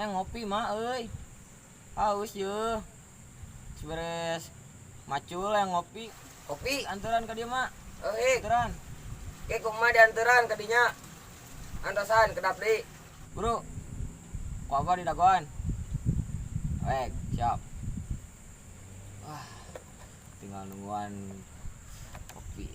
ngopi mah euy. Haus yeuh. Beres macul yang ngopi. Kopi anturan ka dieu mah. Euy, Anturan. ke kumaha dianturan ka dinya? Antosan kedap deui. Bro. Ku abah di dagoan. Baik, siap. Wah, tinggal nungguan kopi.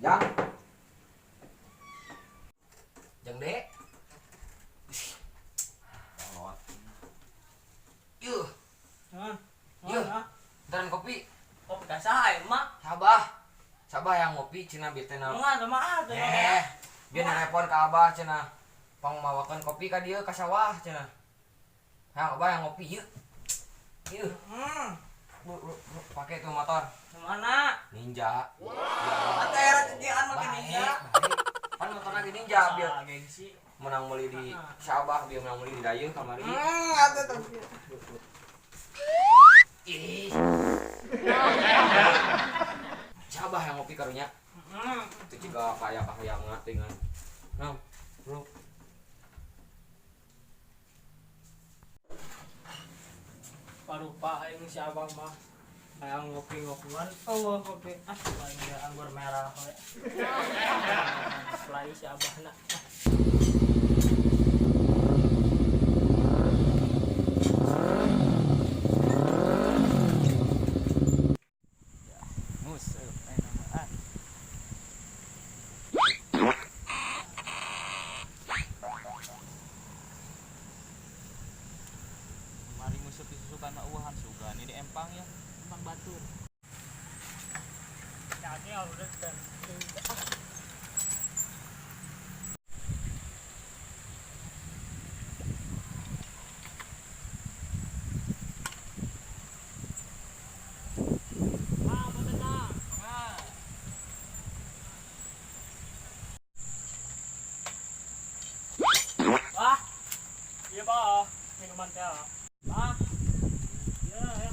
Jang. Jang dek. Yuh. Yuh. Anturan kopi. Kopi ka saha mak? Sabah yang ngopi cenah bieu teh na. Enggak sama ada. Bieu nelpon ka abah cenah. Pangmawakeun kopi ka dieu ka sawah cenah. Yang abah yang ngopi yeuh. Yeuh. Lu pakai tuh motor. Mana? Ninja. Ate era titian make ninja. Kan motor lagi ninja biar gengsi. menang meuli di Sabah, biar menang meuli di dayeuh kamari. Ate tuh. Ih. Sabah yang ngopi karunya. Itu juga kayak kahayangan dengan. Nah, bro. Parupa aing si abang mah. Kayak ngopi-ngopian. Oh, kopi. Paling anggur merah we. Play si abahna. Mari musuh disusukan uahan sugan ini empang ya, empang batur. Jadi udah kan. Iya pak, minuman teh. Pak, iya ya.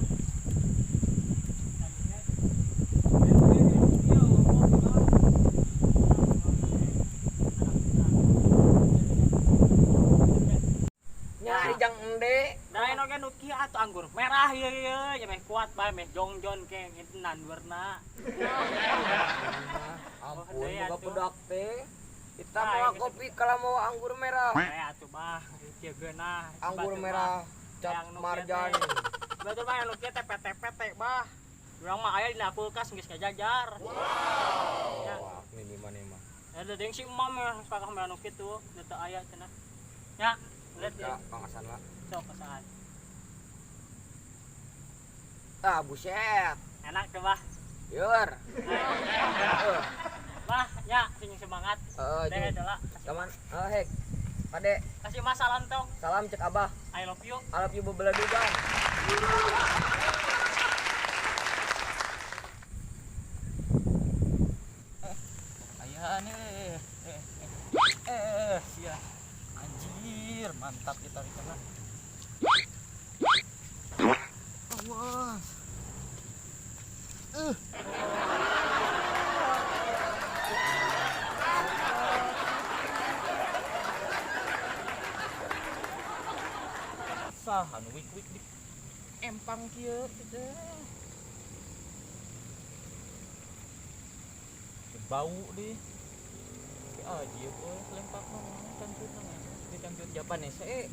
Nyari jang ende. Nah, ini kan nuki atau anggur merah ya ya, meh kuat bae meh jongjon ke ngitinan warna. Ampun, boga pedak teh. Kita Nah, mau kopi kalau mau anggur merah. Atuh bah, kieu geunah. Anggur merah cap marjan. Betul bah, nu kieu teh pete-pete bah. Urang mah aya dina kulkas geus ngajajar. Wah, ini mana mah. Ada deung si emam ya, pakah mah nu kitu, teu aya cenah. Ya, lihat ya. Kang Hasan lah. Sok kesaan. Ah, buset. Enak tuh bah. Yur. Bah, ya, sing semangat. Deh, Jun. adalah. Kaman, hek. Pade, Kasih mas salam tong. salam cek Abah. I love you. I love you bebelah dugan. Ayah nih, sia, anjir, mantap kita di sana. Awas. Sah, anu wik di empang kieu gitu. Bau deh. Dia lempak cangcut cangcut Japanese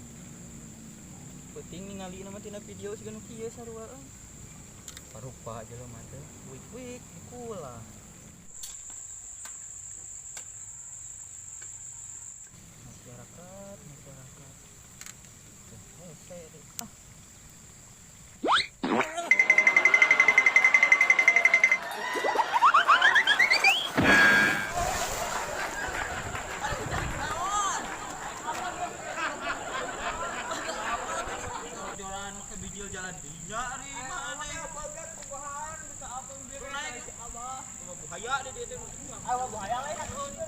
penting ningali nama tina video segala kieu sarua parupa jelema teh wik kula masyarakat Ayo, bahaya lah ya.